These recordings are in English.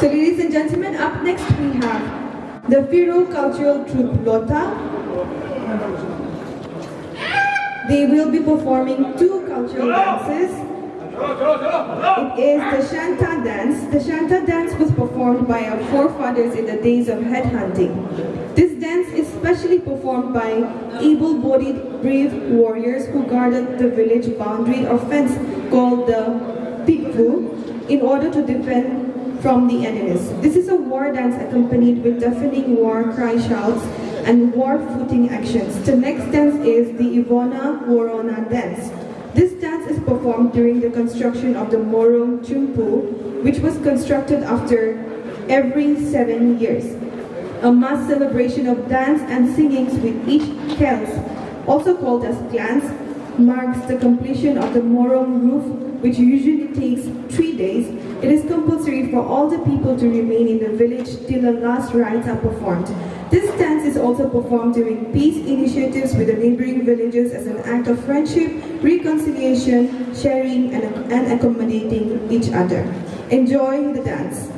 So ladies and gentlemen, up next we have the Firo cultural troupe Lotha. They will be performing two cultural dances. It is the Shanta dance. The Shanta dance was performed by our forefathers in the days of headhunting. This dance is specially performed by able-bodied brave warriors who guarded the village boundary or fence called the Pikvu in order to defend from the enemies. This is a war dance accompanied with deafening war cry shouts and war footing actions. The next dance is the Ivona Worona dance. This dance is performed during the construction of the Morong Chumpu, which was constructed after every 7 years. A mass celebration of dance and singings with each Kels, also called as clans, marks the completion of the Morong roof, which usually takes 3 days. It is compulsory for all the people to remain in the village till the last rites are performed. This dance is also performed during peace initiatives with the neighboring villages as an act of friendship, reconciliation, sharing, and accommodating each other. Enjoy the dance.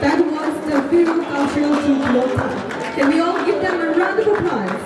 That was the Viral Cultural Troupe Lotha. Can we all give them a round of applause?